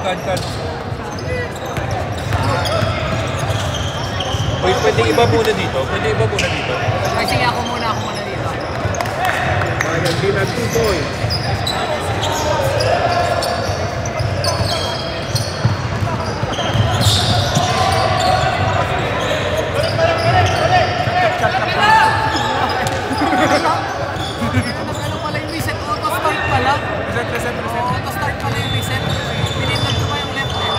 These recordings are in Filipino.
kan. Uy, pwede iba muna dito? Ay, sige, ako muna dito. Bayan din ang tuboy. Ano pala yung reset? Auto-start pala? Reset. Auto-start pala yung reset. Pinindot ko pa yung left eh.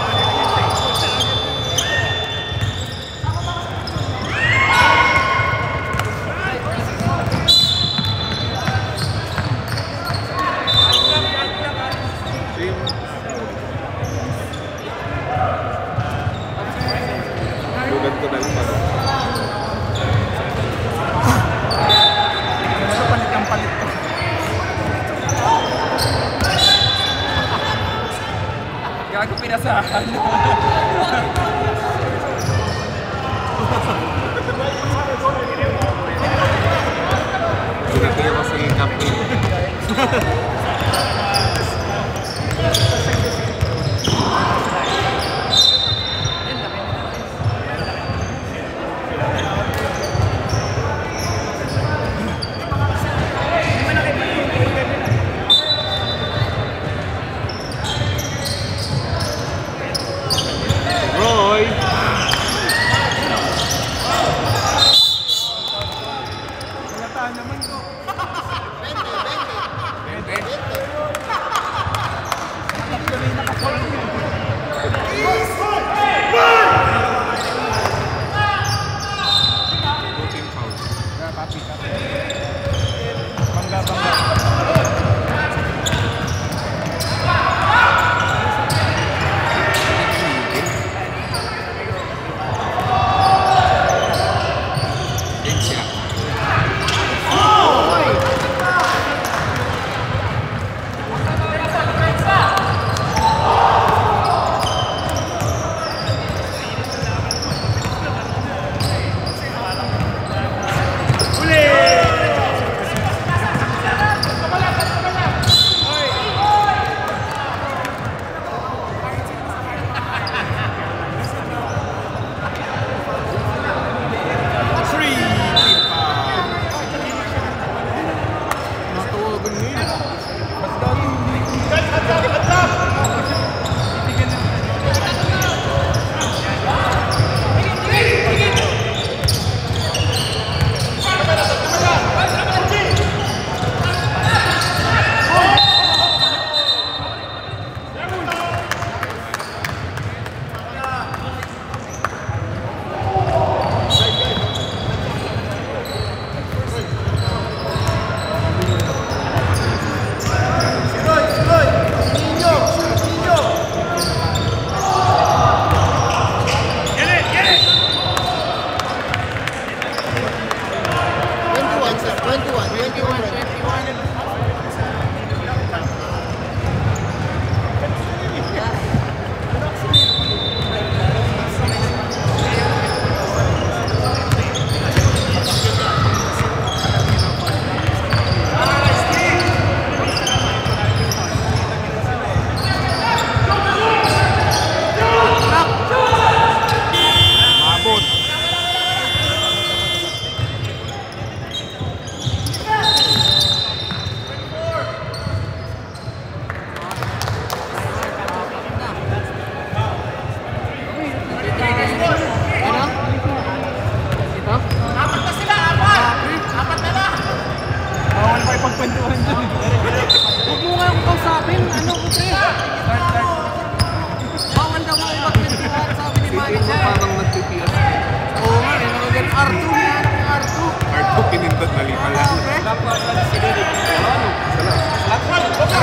Lugan ko na lang pa. Palit ko. Gago pinasahan. Ito yung kasi kapit. Roy! Walataan naman ko.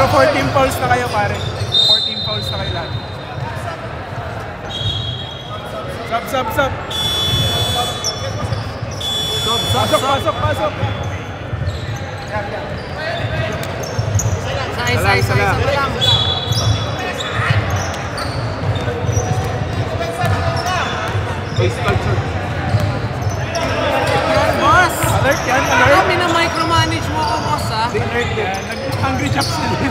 14 fouls.14 fouls na kayo, pare. 14 fouls na kayo lahat. Sub. Pasok. Isa lang. Face culture. Boss! Alert yan, alert. Kami na micromanage mo ako, boss, ha? Alert yan. Nag-hungry chops na din.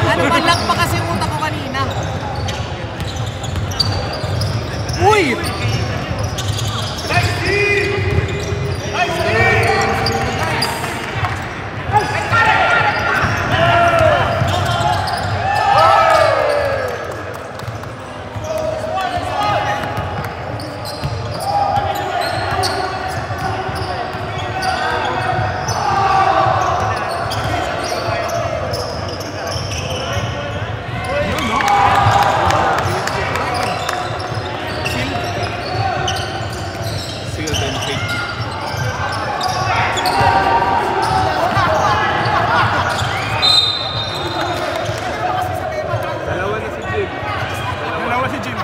Ano ba, lag pa kasi yung utak ko kanina. Uy! Sealed and fake. Dalawa na si Jim. Dalawa si Jim.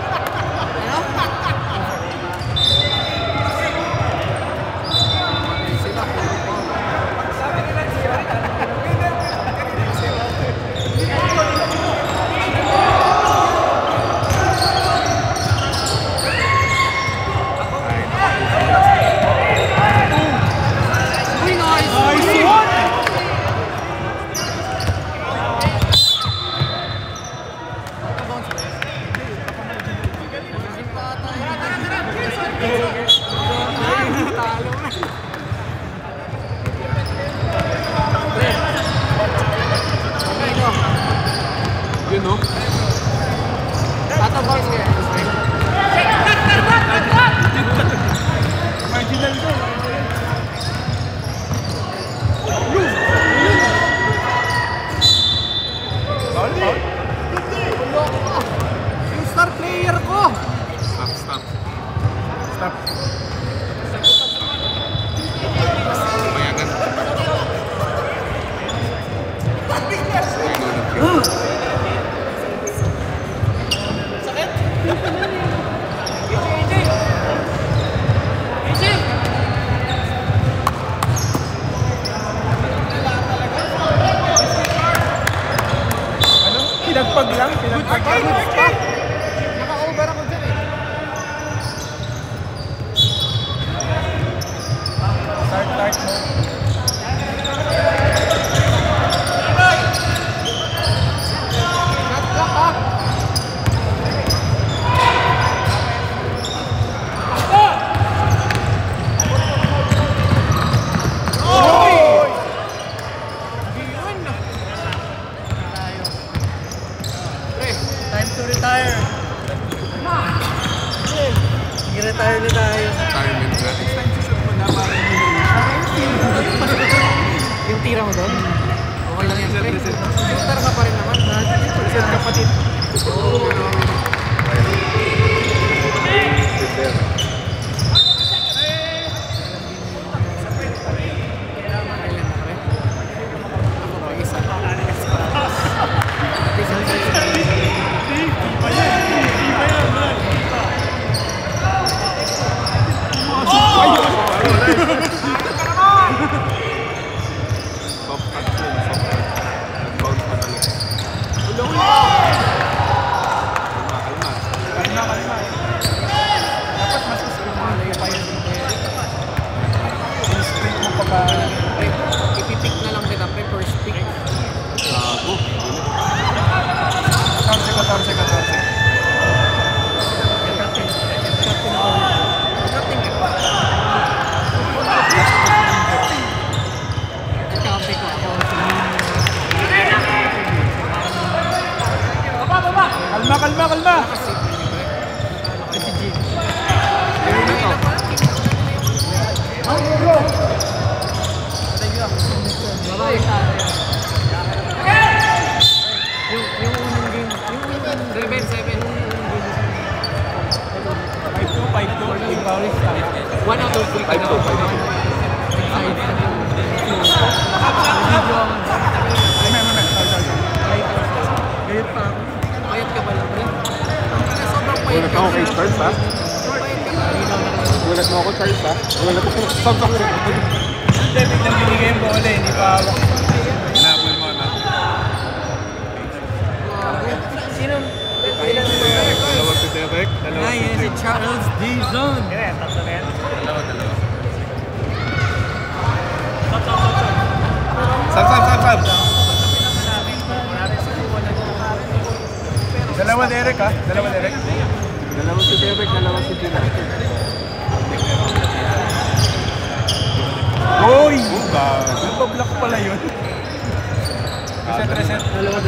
Uy, nice! Nice one! Yun, no? Ato boys kaya. Marginal ko. Foul, foul. Yung star player ko! Stop. Stop. Mayagan. Ano? Pinagpag lang? Pinagpag lang? Naka-over ako dyan eh. Start mo. Not block ha. Oy! Yun! Time to retire. I-retire na tayo. Retirement na. Yung tira mo doon? Okay lang yan, pre. Shooter ka pa rin naman. Present kapatid. Sit there. Kailan na, pre? Ako ba, isa. Soft touch yun, soft touch. Nag-bounce pa talaga. Kalma. Kalma. Dapat mas malayo pa yun. In-sprint mo pa ba? Pre, ipipick na lang kita, pre, first pick. Gago. 14. Kape ko ako. Kalma. Babae sa atin. Yung unang game. Yung unang 7-7. 5-2. Fouls. One out of 3 ka na. 5-5. Gayot pa ako. Bayad ka ba lang, pre? Sobrang payat Gulat ako kay Charles, ha? Gulat mo ako, Charles, ha? Gulat ako. Sobrang Hindi, biglang binigay yung bola eh. Hindi pa hawak. Hinabol mo, na. Sino? Ilan na Dalawa si Derek. Dalawa si si Jim. Charles Dizon. Sab. Dalawa Derek ha? Dalawa Derek? Dalawa si Derek. Webber, dalawa si Gina. Uy! Nagpa-block pala yun. Reset. Dalawa.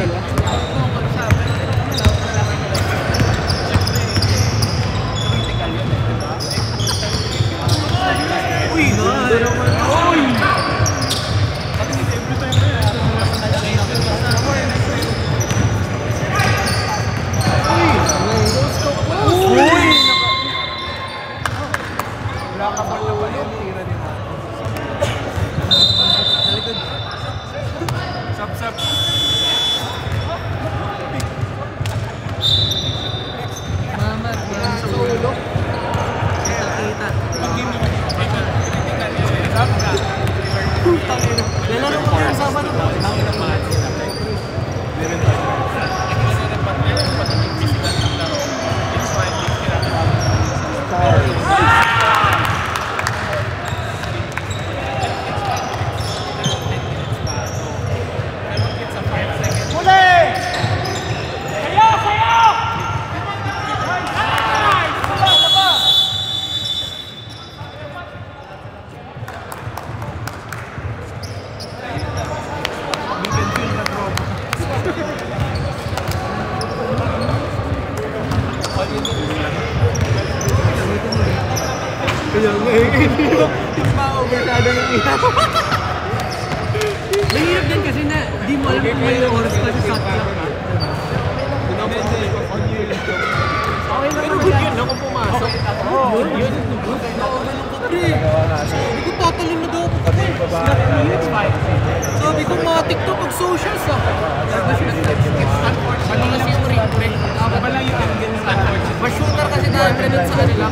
Uy! Uy! Uy! Wala ka pa naman yung tira ni Mato. Sap. Mama, yan sa ulo. Kita. Lalaro ko yung kasama na ba? Kaya nga hindi mo ma-overshadow yung ilaw. Mahirap din kasi na di mo alam kung may oras pa sa shot clock. Pero good yun na kung pumasok. Yun. Sabi ko tatalon na daw ako. Sabi ko matik to pag socials ah. Mali kasi yung ring pre. Wala yung angle sa Mas-shooter kasi na ganun sa kanila.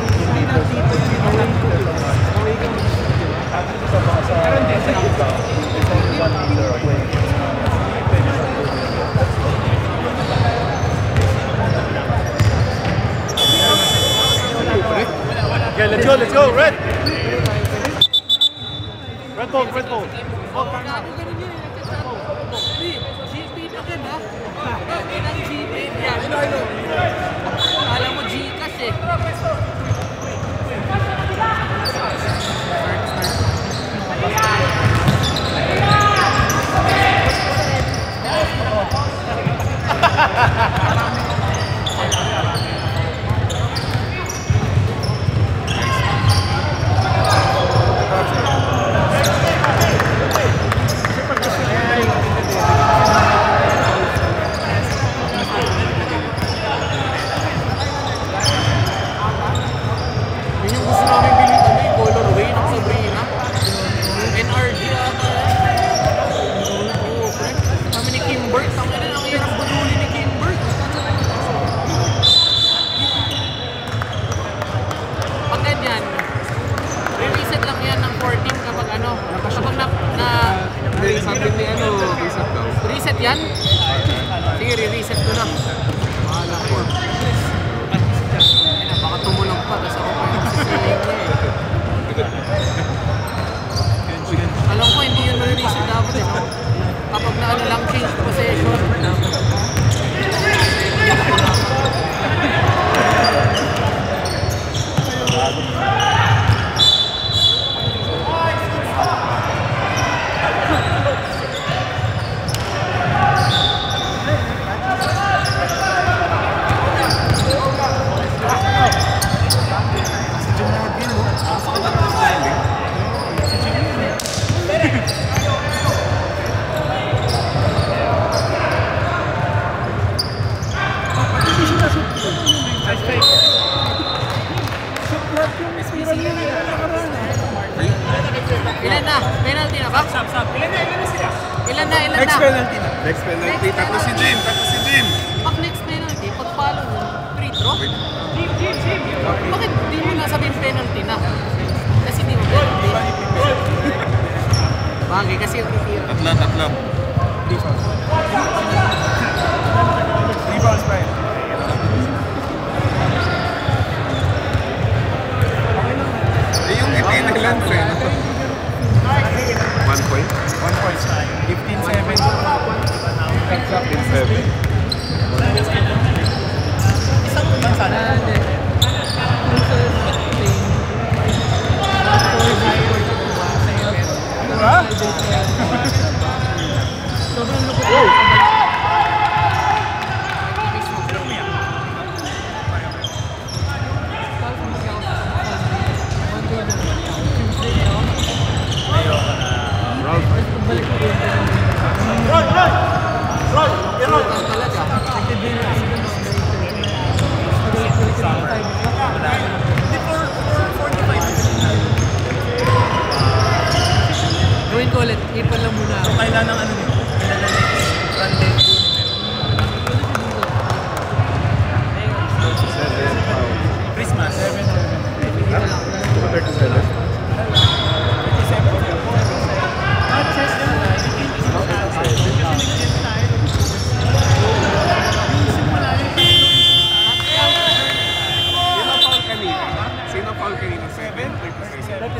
Okay, let's go, Red! Red ball. GP na ka na. Ang GP yan. Alam mo Gcash eh. Reset yan? Sige, re-reset ko na. Bahala ko. Ayun na, baka tumulong pa. Tapos ako pa yung sisiling niya eh. Alam ko, hindi yun re-reset dapat eh. Kapag na ano lang, change possession. Ilan na? Penalty na ba? Ilan na? Next penalty na. Next penalty, tatlo si Jim. Pag next penalty, pag follow mo, free throw? Bakit di mo nasabihin penalty na? Kasi di mo penalty. Bagay, kasi yung titira. Tatlo. Rebounds pa yun. Yung itin ilan, friend? 1 point? 1 point. 15-7. 15-7. Isang bansa na. Sobrang lupit. Gawin ko ulit, ipon lang muna. So, kailan ng ano nyo? Kailan ng next rendezvous? Christmas. 37. Sino foul kanina? 7? 37.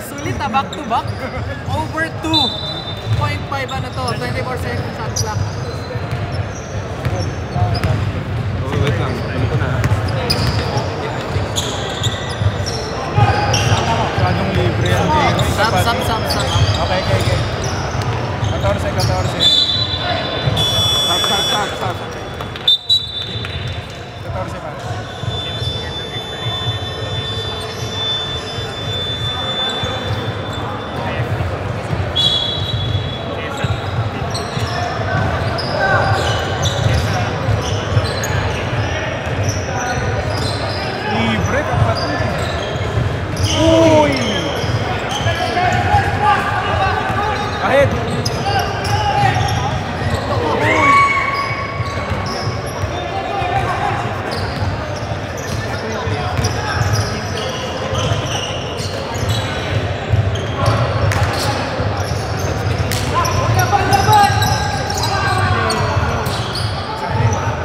Sulit back to back. Over 2.5 ano to, 24 seconds shot clock. Oh, wait lang. Ano ko na? Masyadong libre yan. Stop. Okay. 14. Stop. 14 pa. Libre kapatid. Uy! Kahit!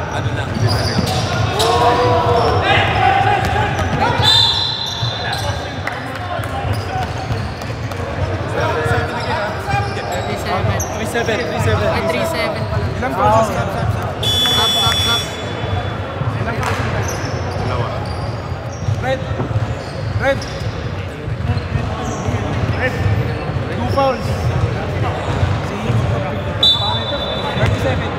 Ano lang? Ay, 3-7 pala. Ilang process ka? Stop. Red! 2 fouls. 37.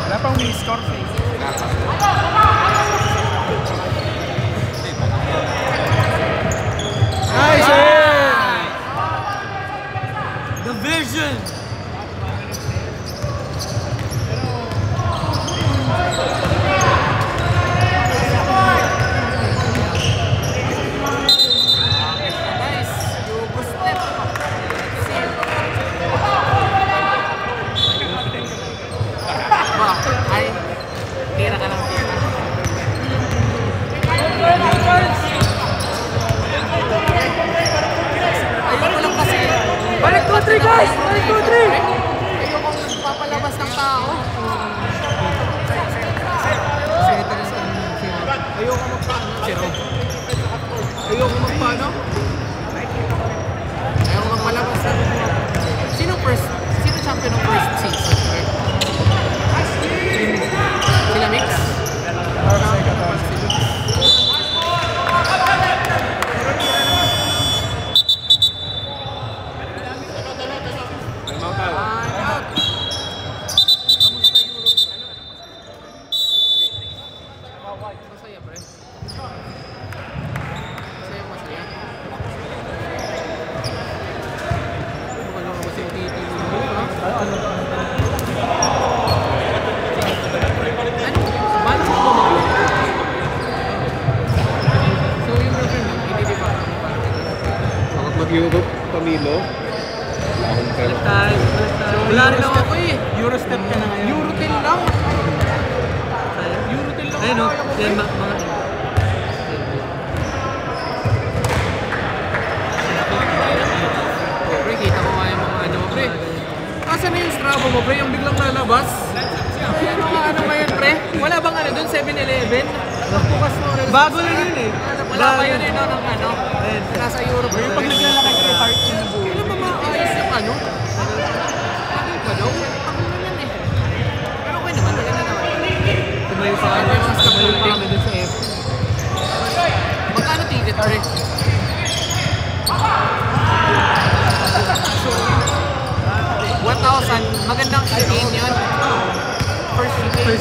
Wala pang may score face. Nice! The Vision! Nice! Yugo step. Ay, tira ka lang. Ayoko lang kasi. Balik 2-3 guys! Balik 2-3! Ayoko papalabas ng tao. Ayoko magpaano. Ayoko magpaano. Ayoko magpalabas ng Sino champion ng first season? Sila Mix? no? Wala akong pera. Wala rin ako eh. Eurostep ka na ngayon. Eurotel lang. Eurotel lang. Ayun o, ako, yan pre. mga Pre, kita ko nga yung mga ano, pre. Asan na yung Strava mo, pre? Yung biglang lalabas? Ano nga ano ngayon, pre? Wala bang ano doon, 7-Eleven? Bukas mo rin. bago lang yun eh. Wala pa yun eh, no, ng ano? Nasa Europe. Yung pag naglalakay ka yung heart in the buhay. Kailan ba maayos yung ano? Bakit ba daw? Ang ano yan eh. Pero okay naman, maganda naman. Tumayo pa kami. May mga stop Tumayo na pa kami dun sa F. Magkano ticket, pre? 1,000, magandang check-in yun. First check-in.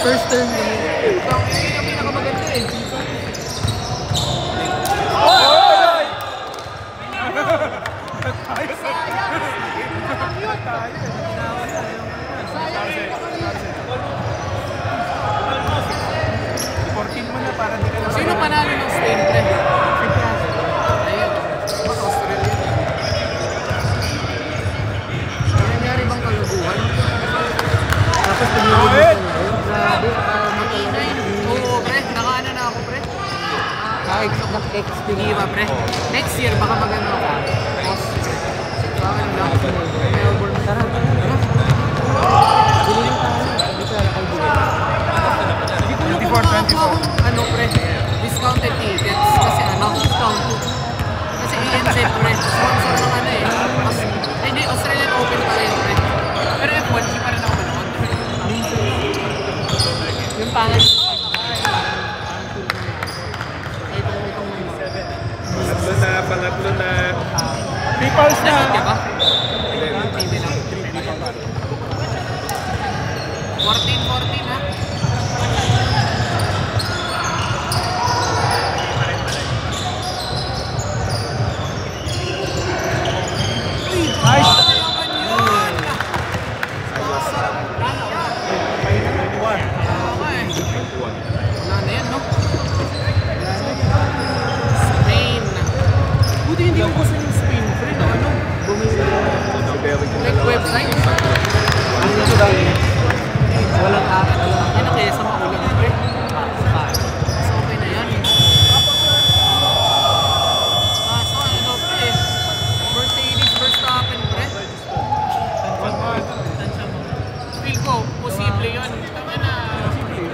First turn kami. Ito, yun yung pinakamaganda eh. Mo na para di ka na. Sino panalo ng Spain, pre? Ayun. Australia. Ano nangyari bang kaluguhan? Tapos tumulong ako. Grabe. Ingay. Oo, pre. Nakaano na ako, pre. Nag-XP Hindi ba, pre? Next year, baka magano ako. Boss. Baka lang. Melbourne. Tara. Bili lang tayo. Hindi ko alam kay Hindi ko makakuha akong ano, pre. Discounted tickets. Kasi ano? Discount. Kasi ENZ, pre. Sponsor ng ano eh. Ay, hindi. Australian Open pa rin, pre. Pero F1, hindi pa rin ako manood. Yung pangat. Pangatlo na. Peoples na. Nanood ka ba? TV lang. 14 ha? Nice. Ano naman yun? Okay. Wala na yan, no? Spain. Buti hindi ko gusto yung Spain, pre, no? Ano? Like website? Walang app. Ano kaya sa makulang, pre? So, okay na yan. Kaso, ano, pre? Mercedes Verstappen, pre? Feel ko, posible yun. Tama na. Posible yun.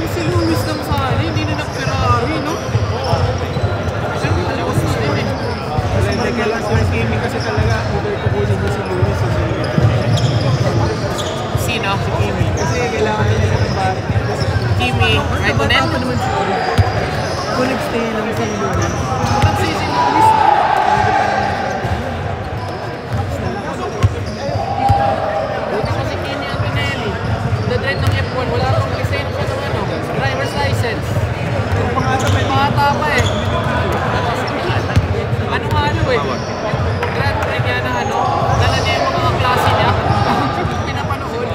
Yung si Lewis na masali, hindi na nag-Ferrari, no? Siyempre, talawas na din eh. Hindi ka lang sa gaming kasi talaga. Either kukunin mo si Luis o si Sino? Kimi. Kasi kailangan nila ng bari. Kimi Raikkonen? Kung nag-stay lang sa Luis. Kasi si Lewis. Buti ko si Kimi Antonelli. The-drive ng F1, wala pang lisensya ng ano, driver's license. Bata pa eh. Ano nga ano eh. Grand Prix niya na ano, dala niya yung mga klase niya. Pinapanood.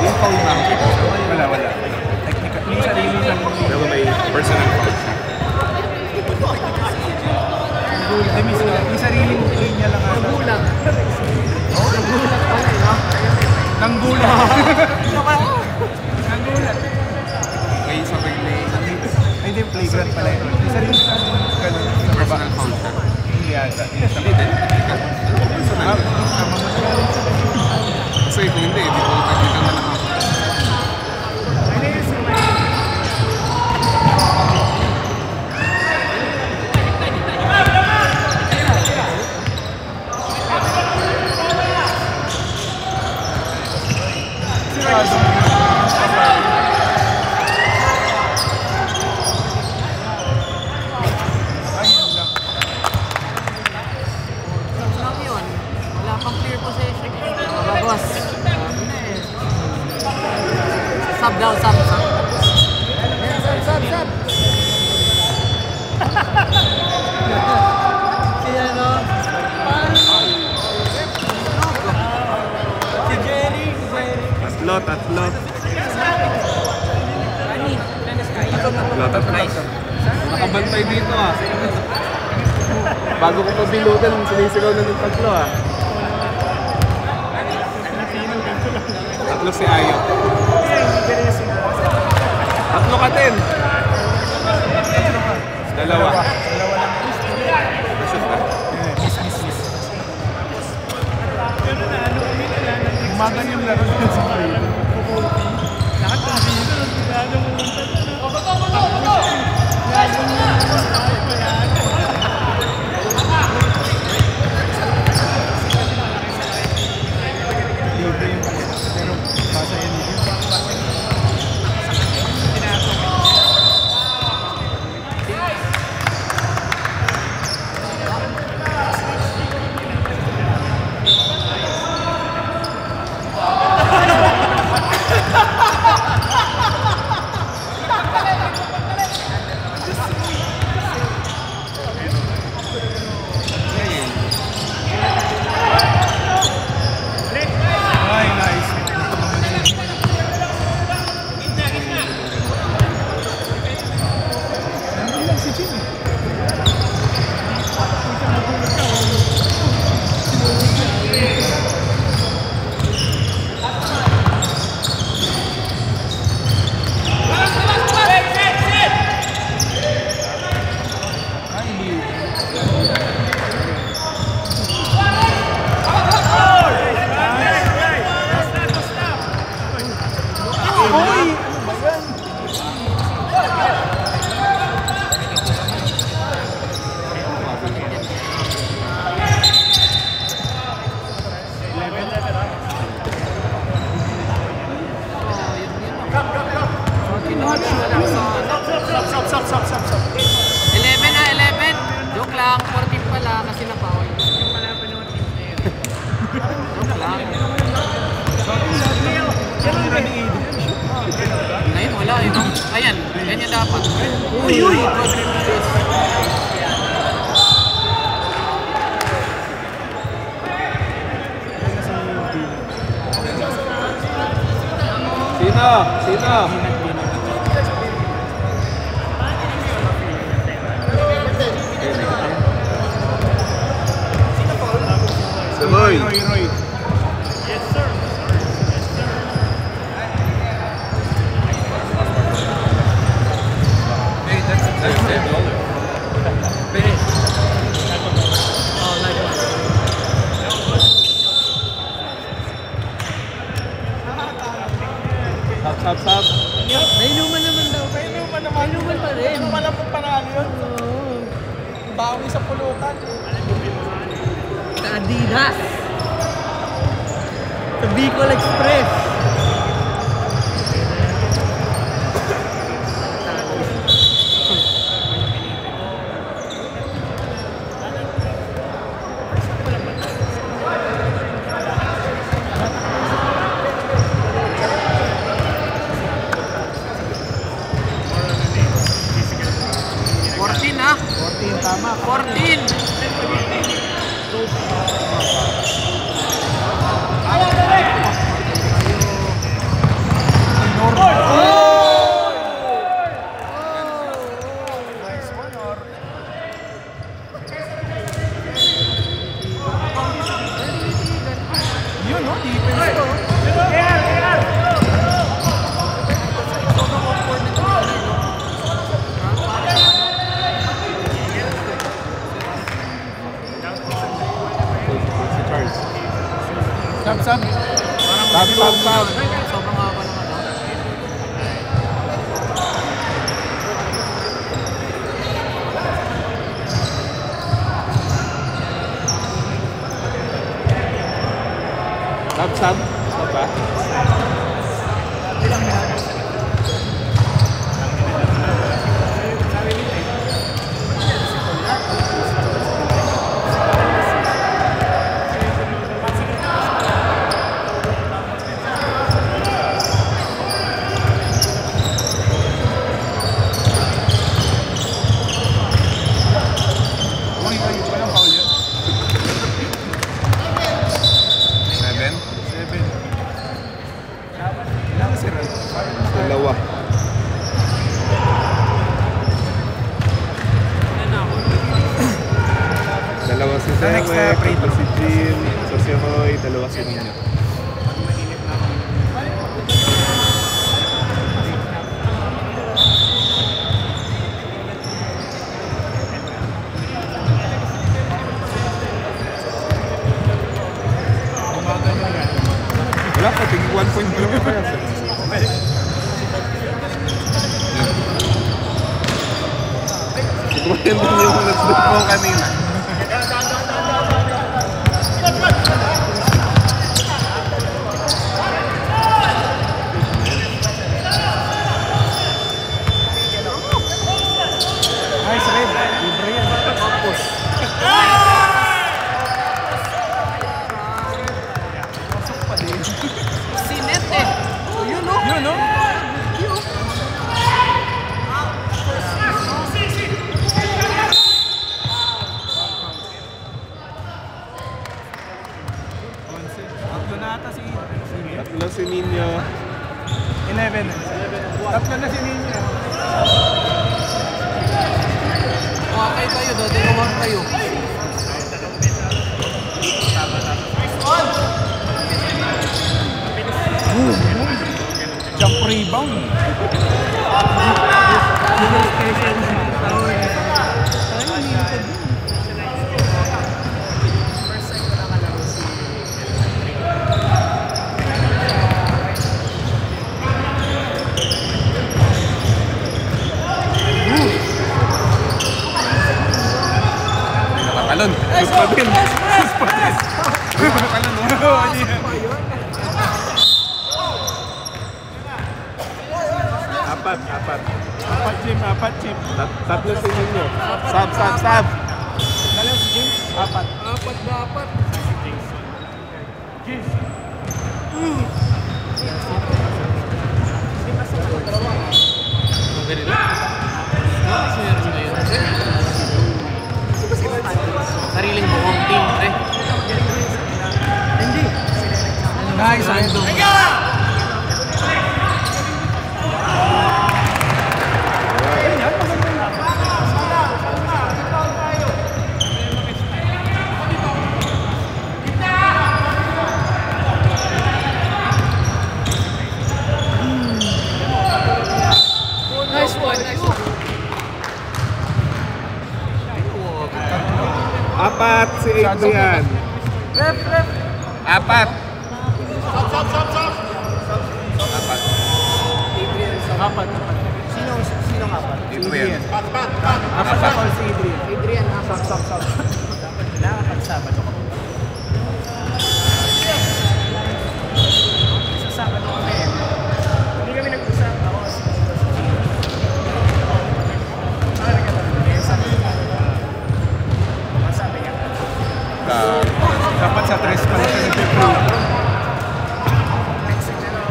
Yung foul ba? Wala. Technical. May sarili lang. Pero may personal foul siya. May sariling linya lang ata. Nagulat. Nagulat pala eh, no? Nanggulat. Nanggulat. May isa relay. Ay, hindi, playground pala yun. May sarili lang. Ganun. Personal foul siya. Hindi ata. Hindi din. Personal. Kasi kung hindi, di ko technical na lang ako. Lang yun. Wala pang clear possession. Mga boss. Sub daw, sub. Sub. Siya, no? Si Jerry. Tatlo. Nakabantay dito ah. Bago ko pabilutan, sinisigaw na ng tatlo ah. Tatlo si Ayo. Tatlo ka din. Dalawa. Nashoot ka? Umagan yung laro dito sa kayo. Ayan, ganyan dapat. Uy! Sino? Roy. Sab. Nainuman naman daw. Nainuman pa rin. Ano pala pong panalo yun? Bawi sa pulutan. Sa Adidas. Sa Bicol Express. Tama. 14. Dalawa. Dalawa si next, Sewek, free tatlo si Jin, isa si Roy, dalawa si Nino. Wala pa, tingin 1 point lang pa yan. Siguro yan din yung nag-slip mo kanina. Nice red. Libre yan. Tapos. Pasok pa din. Sinet eh. Yun no? Yun, no? Tatlo na ata si Tatlo si Nino. 11. Tatlo na si Ninyo. Okay kayo, dati naman kayo. Jump rebound. Nakakalon. Shoot pa din. Shoot pa din. Nakakalon, no? Apat. Apat chip. Tatlo si Nino. Sab. Dalawa si James. Apat. Apat dapat. Sariling buong team, pre. Nice. Random. Nice one. Apat si Adrian. Ref. Apat. Apat. Sino apat? Adrian. Apat ako si Adrian. Adrian, apat. Nakakapagsabado ka. Sasabado kami. Hindi kami nag-usap. Ako. Dapat sa tres pala siya nag-prove.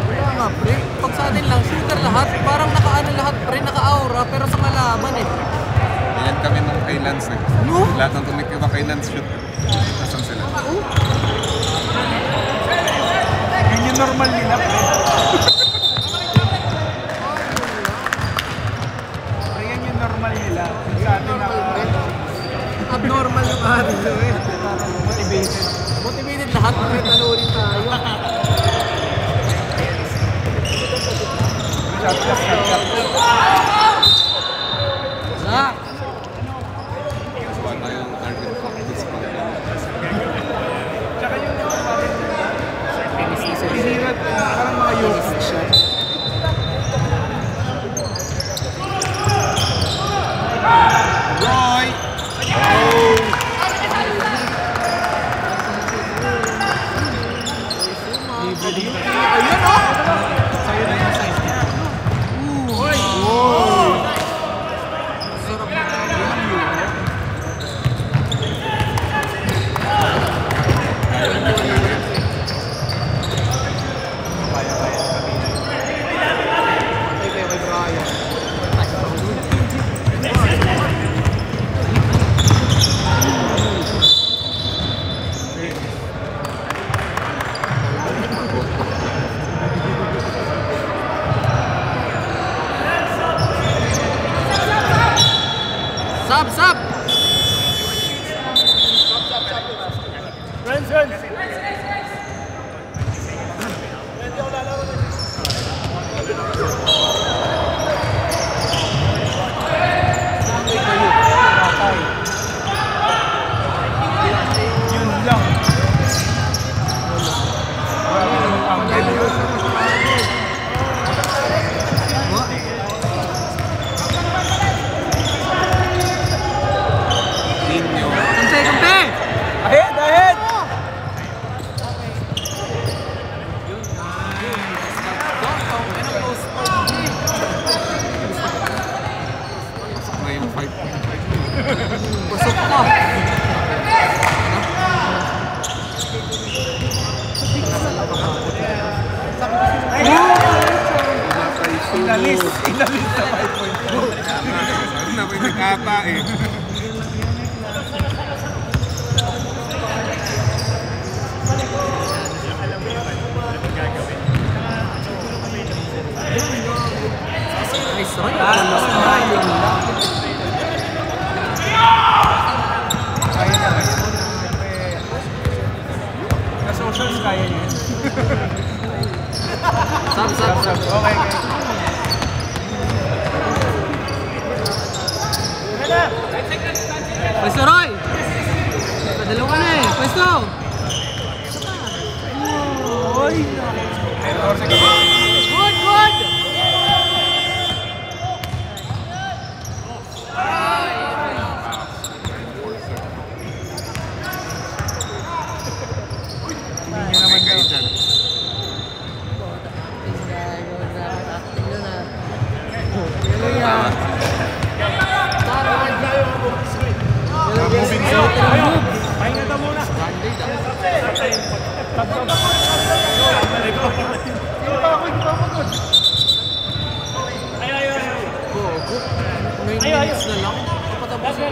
Kaya nga, pre. Pag sa atin lang, shooter lahat. Parang naka-ano lahat, pre. Naka-aura. Pero sa kalaban eh. Ayan kami ng kay Lance eh. No? Lahat ng tumikiba kay Lance shoot. Nasaan sila? Yun yung normal nila, pre. Pre, yan yung normal nila. Sa atin na Abnormal yung atin eh. motivated. Motivated lahat, pre. Talunin tayo. Shot. Ah! Buwan na yung target practice pa. Tsaka yung pinirad, parang mga yoke siya. Roy! Ayun oh! Sa'yo na yung size niya. Inalis na 5 points. Ano na may nagkata eh. Nice try. Kaya na. Na-socials kaya niya. Sab. Okay. Pwesto, Roy! Padalawa na eh. Pwesto! Oy! Good! May kayo dyan. Moving zone. Pahinga ka muna. Minutes na lang. Kapatapos yun.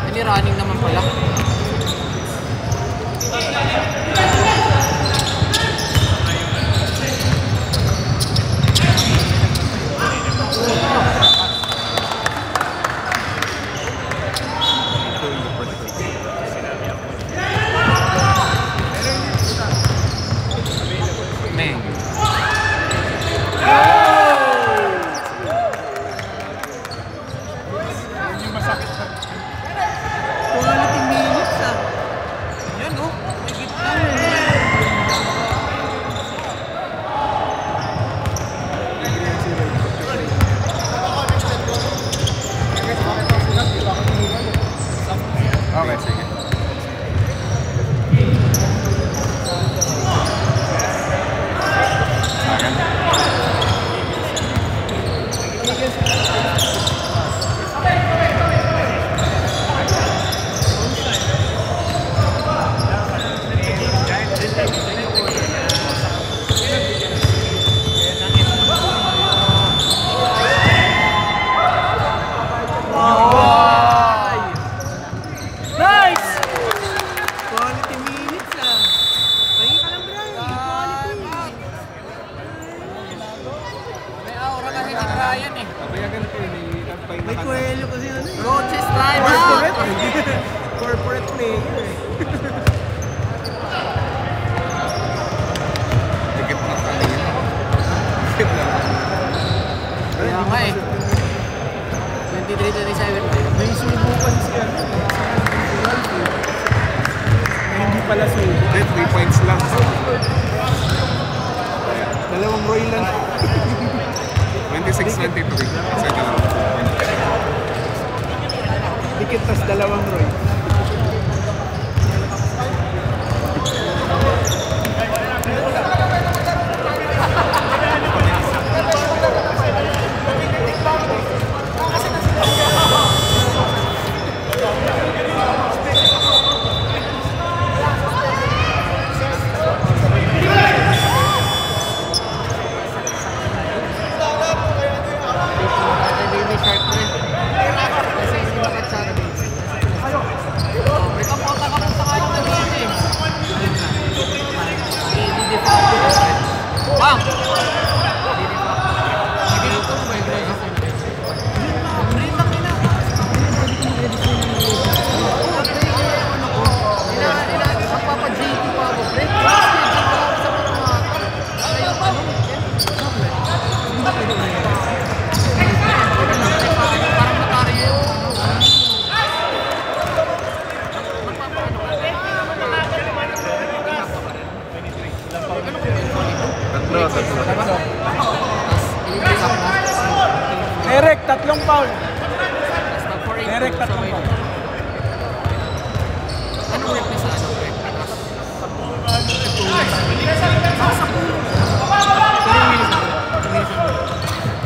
Hindi running naman pala. Meng. Yung masakit sa... Quality minutes ah. Yan oh. May gitna. Okay, sige. Nice! Quality minutes ah. Pahingi ka lang, Brian. Quality. May aura kasi si Brian eh. Papayagan ko yun eh. May kuwelo kasi ano eh. Coaches time out! Corporate player eh. Tikip na sa akin. Tikip na. Kaya nga eh. 23-27. May subukan siya. Hindi pala subukan. Hindi, 3 points lang. Dalawang Roy lang. 26-23. Kasi dalawang 2 points. Dikit tas dalawang Roy. Derek, tatlong foul. Derek, tatlong foul. Anong rep niya sa ano?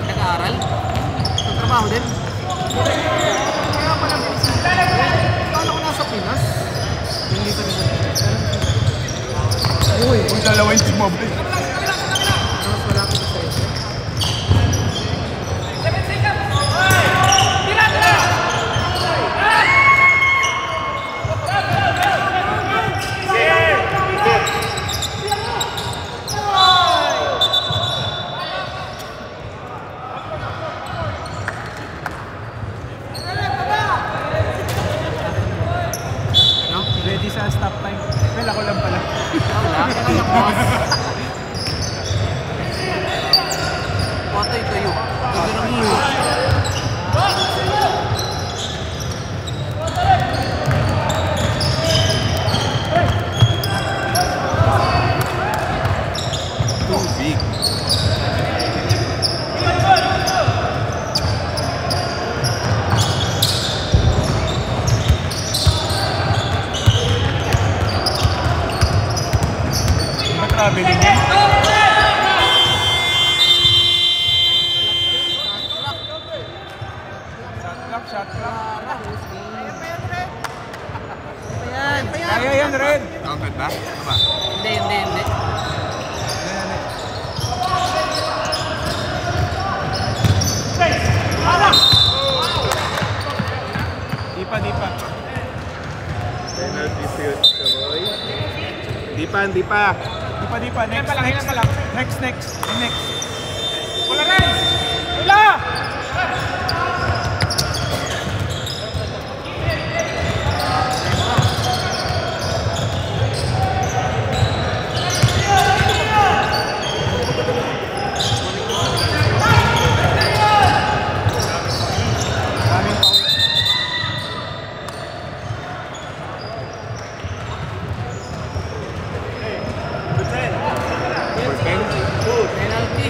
Nag-aaral? Nagtrabaho din? Kaya pala bilisan. Kala ko nasa Pinas. Hindi pa nila. Uy! Kung dalawa yung sumabay. Mas malapit sa isa. Ready sa stop time. Well, ako lang pala. Patay kayo. Ganda ng iyo. Big. Traveling yan. Shot clock. Kaya yan, Red. Counted ba? Tama. Hindi. Di pa. Penalty shoot sa Roy. Di pa. Di pa. Next. Wala rin! Wala! Penalty.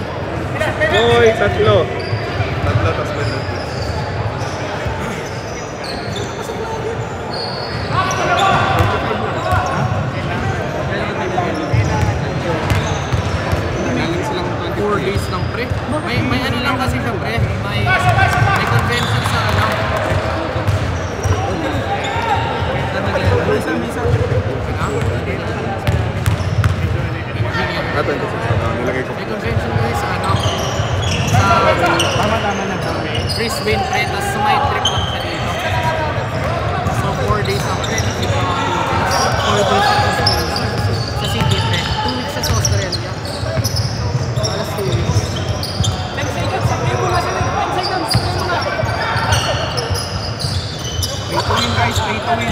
Roy, tatlo. Tas penalty. Galing silang 4 days lang pre. May ano lang kasi siya pre. May convention sa ano. Ah, 26. Nilagay ko. May convention guys sa ano. Sa Tama na. Brisbane pre. Tapos sumay trip lang siya dito. So 4 days lang pre. Hindi pa mga 4 days sa city pre. 2 weeks sa Australia. Alas 2 weeks. 10 seconds. Pay to win, guys. Pay to win.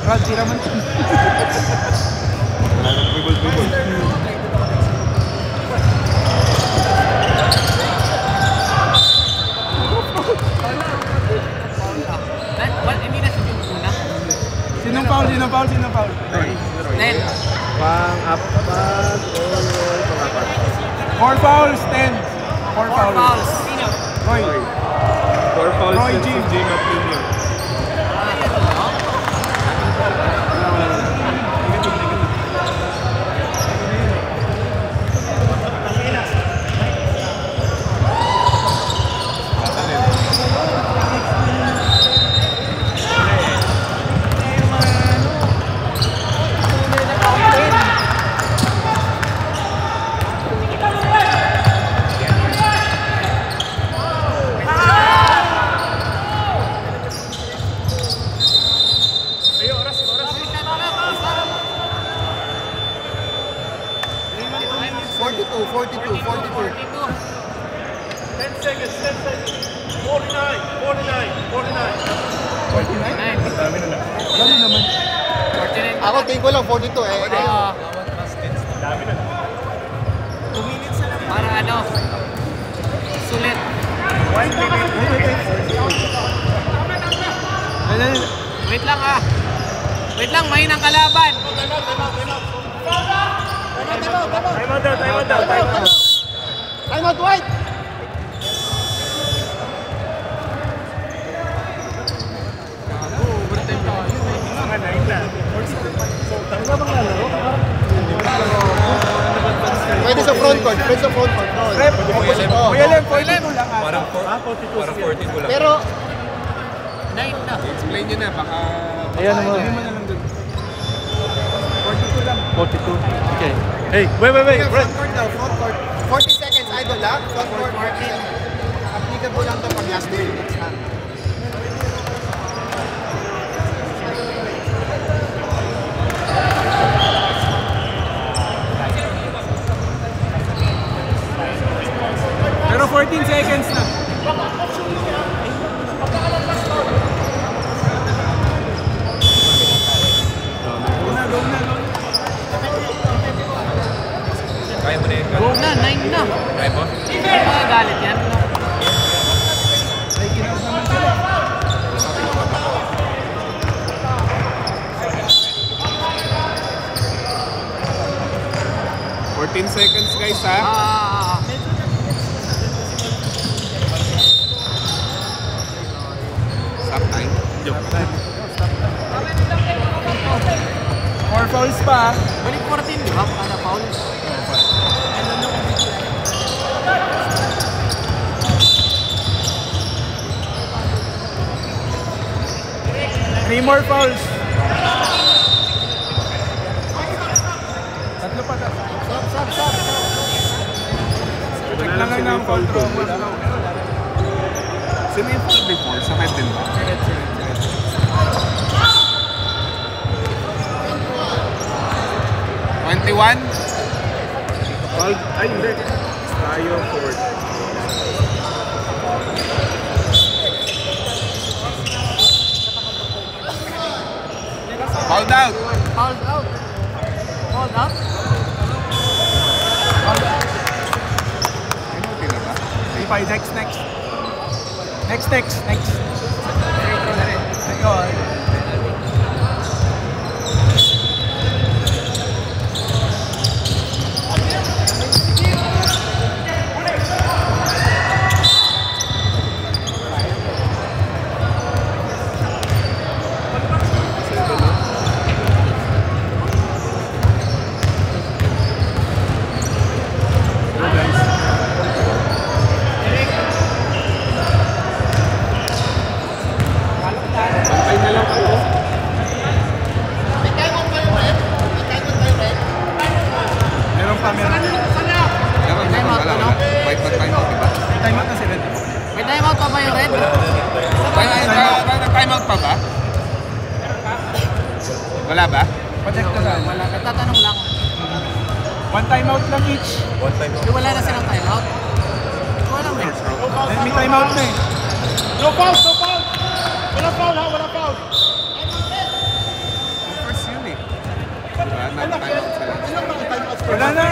Rod, tira man. Hindi na siya yung una. Sinong foul? Then, Pang-apat. Roy, pang-apat. 4 fouls, 10. 4 4 fouls. Roy. 4 fouls Roy din G. si Jim Aquino. 42, 42, 42. 10 seconds. 49. 9. Ganun naman. 49. Ako, tingin ko lang 42 eh. Para ano? Sulit. Wait lang ah. Wait lang, mahinang kalaban. Time out, White! Pwede sa front court, pwede sa front court. Rep, Kuya Lem, 42 lang ata. Parang 42 lang. Pero, 9 na. Explain nyo na, baka... ayan naman. Hindi mo na lang dun. 42 lang. 42. Okay. Hey, wait. Front court daw, front court. 40 seconds, idol ha? Front court, 40. Applicable lang ito pag last 2 minutes ha? Pero 14 seconds na. Kaya mo na yun. Go na, 9 na. Kaya mo? Galit yan. $14 seconds guys ha. Stop time. More fouls pa. Balik 14, di ba? Kada foul. Three more fouls. Tatlo pa. Check lang ng control. Sino yung foul before? Sa head din ba? 21? Ay, hindi. Tayo forward. Fouled out! Fouled out. Fouled out? Ipay, next. Next. Ayun. Meron pa. Wala. White pa time out, diba? Time out na sila. May timeout pa ba yung red? Time out pa ba? Wala ba? Project na lang. Wala. Nagtatanong lang. One time out lang each. Yung wala na silang timeout. Wala na. Then may time out na eh. No foul! Wala foul ha, wala foul! First yun eh. Diba? Naka-time out sila. Wala na.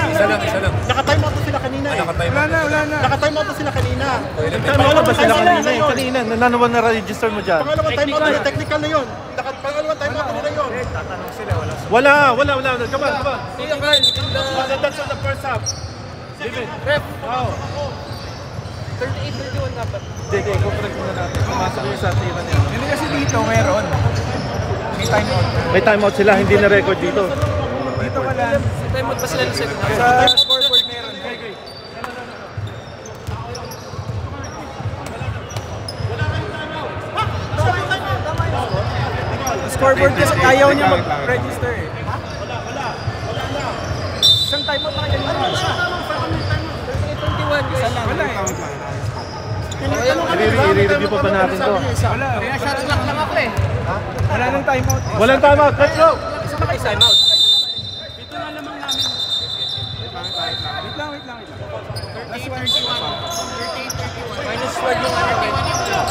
Naka-time out na sila kanina eh. Wala na. Naka-time out na sila kanina. Pangalawang ba sila kanina eh? Kanina, nanawan na register mo dyan. Pangalawang time out na yun, technical na yun. Pangalawang time out na yun. Wala. Come on. That's on the first half. Ref. Wow. 38-31 dapat. Hindi, correct muna natin. Pumasok yung sa tira niya. Hindi kasi dito meron. May time out. May timeout sila, hindi na record dito. Dito wala. Time out pa sila sa Sa scoreboard meron. Scoreboard kasi ayaw niya mag-register eh. Isang time out na kaya nila. 21 guys. Wala eh. I-review pa ba natin to? Wala. Kaya shot clock lang ako eh. Wala nang time out. Walang timeout, let's go! Isa pa kayo time out. May Wait lang. Last 38, one. 31. Minus 12 yung ano. 31 yung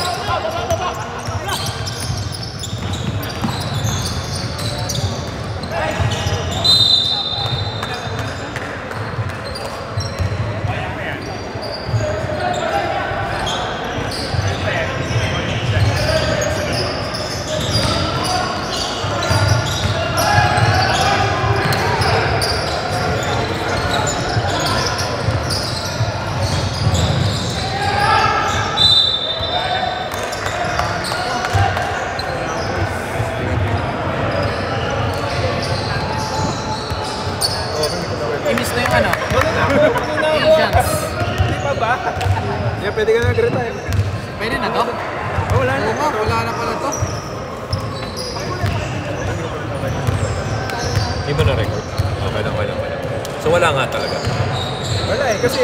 inis na yung ano. Asians. Hindi pa ba? Yeah, pwede ka na retire. Pwede na to? Oh, wala na. Oo nga, wala na pala to. Hindi mo na record. Okay lang. So wala nga talaga. Wala eh, kasi...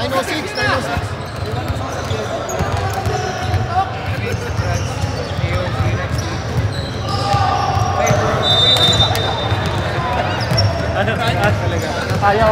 906, 906. Ayaw.